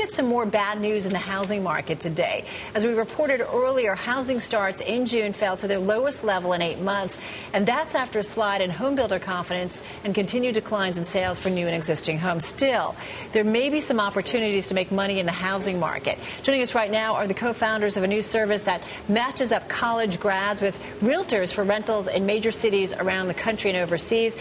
at some more bad news in the housing market today. As we reported earlier, housing starts in June fell to their lowest level in 8 months, and that's after a slide in home builder confidence and continued declines in sales for new and existing homes. Still, there may be some opportunities to make money in the housing market. Joining us right now are the co-founders of a new service that matches up college grads with realtors for rentals in major cities around the country and overseas.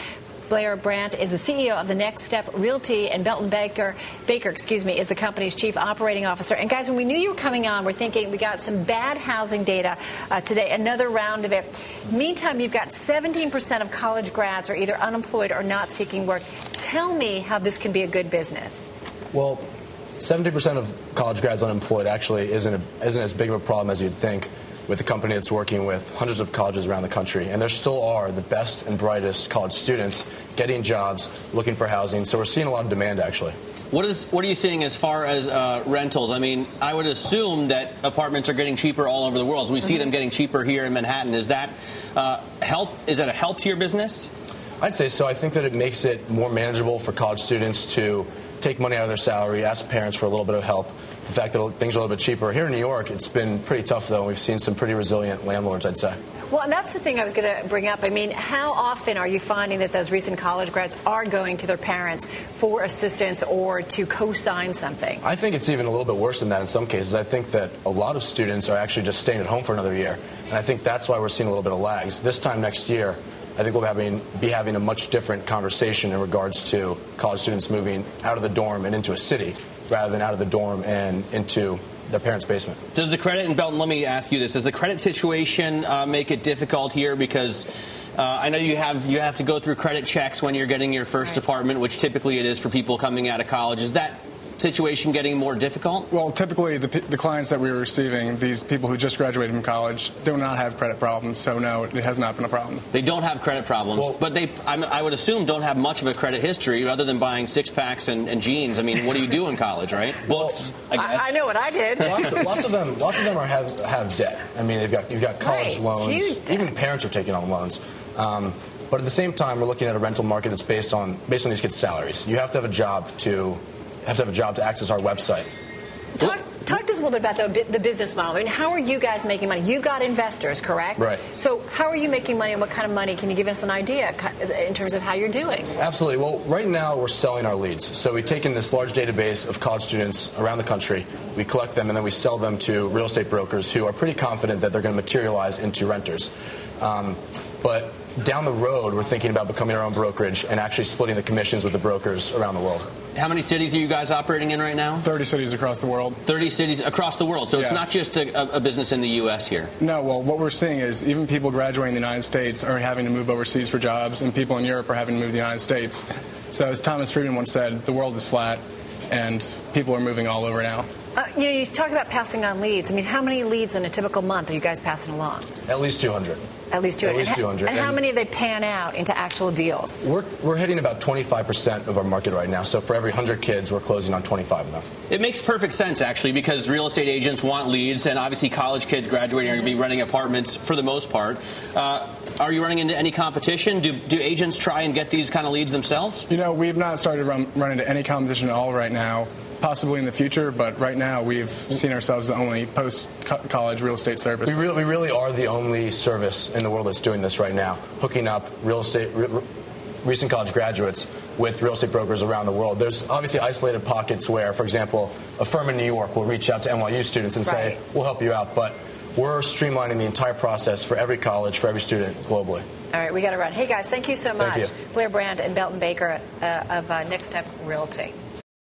Blair Brandt is the CEO of the Next Step Realty, and Belton Baker, is the company's chief operating officer. And guys, when we knew you were coming on, we're thinking we got some bad housing data today, another round of it. Meantime, you've got 17% of college grads are either unemployed or not seeking work. Tell me how this can be a good business. Well, 70% of college grads unemployed actually isn't as big of a problem as you'd think, with a company that's working with hundreds of colleges around the country. And there still are the best and brightest college students getting jobs, looking for housing. So we're seeing a lot of demand, actually. What are you seeing as far as rentals? I mean, I would assume that apartments are getting cheaper all over the world. We see them getting cheaper here in Manhattan. Is that help? Is that a help to your business? I'd say so. I think that it makes it more manageable for college students to take money out of their salary, ask parents for a little bit of help. The fact that things are a little bit cheaper. Here in New York, it's been pretty tough, though. We've seen some pretty resilient landlords, I'd say. Well, and that's the thing I was going to bring up. I mean, how often are you finding that those recent college grads are going to their parents for assistance or to co-sign something? I think it's even a little bit worse than that in some cases. I think that a lot of students are actually just staying at home for another year. And I think that's why we're seeing a little bit of lags. This time next year, I think we'll be having a much different conversation in regards to college students moving out of the dorm and into a city, rather than out of the dorm and into their parents' basement. Does the credit, and Belton, let me ask you this, does the credit situation make it difficult here? Because I know you have to go through credit checks when you're getting your first apartment, which typically it is for people coming out of college. Is that situation getting more difficult? Well, typically the clients that we were receiving, these people who just graduated from college, do not have credit problems, so no, it has not been a problem. They don't have credit problems, but I would assume don't have much of a credit history other than buying six-packs and jeans. I mean, what do you do in college, right? Books, I guess. I know what I did. Lots of them have debt. I mean, you've got college loans. Even parents are taking on loans. But at the same time, we're looking at a rental market that's based on these kids' salaries. You have to have a job to access our website. Talk to us a little bit about the business model. I mean, how are you guys making money? You've got investors, correct? Right. So how are you making money, and what kind of money? Can you give us an idea in terms of how you're doing? Absolutely. Well, right now we're selling our leads. So we've taken this large database of college students around the country. We collect them, and then we sell them to real estate brokers who are pretty confident that they're going to materialize into renters. But down the road, we're thinking about becoming our own brokerage and actually splitting the commissions with the brokers around the world. How many cities are you guys operating in right now? 30 cities across the world. 30 cities across the world. So It's not just a business in the U.S. here. No, well, what we're seeing is even people graduating in the United States are having to move overseas for jobs, and people in Europe are having to move to the United States. So as Thomas Friedman once said, the world is flat, and people are moving all over now. You talk about passing on leads. I mean, how many leads in a typical month are you guys passing along? At least 200. At least 200. At least 200. And how many of they pan out into actual deals? We're hitting about 25% of our market right now. So for every 100 kids, we're closing on 25 of them. It makes perfect sense, actually, because real estate agents want leads, and obviously college kids graduating are going to be renting apartments for the most part. Are you running into any competition? Do agents try and get these kind of leads themselves? We've not started running into any competition at all right now. Possibly in the future, but right now we've seen ourselves the only post-college real estate service. We really are the only service in the world that's doing this right now, hooking up recent college graduates with real estate brokers around the world. There's obviously isolated pockets where, for example, a firm in New York will reach out to NYU students and say, we'll help you out, but we're streamlining the entire process for every college, for every student globally. All right, we got to run. Hey, guys, thank you so much. Thank you. Blair Brandt and Belton Baker of Next Step Realty.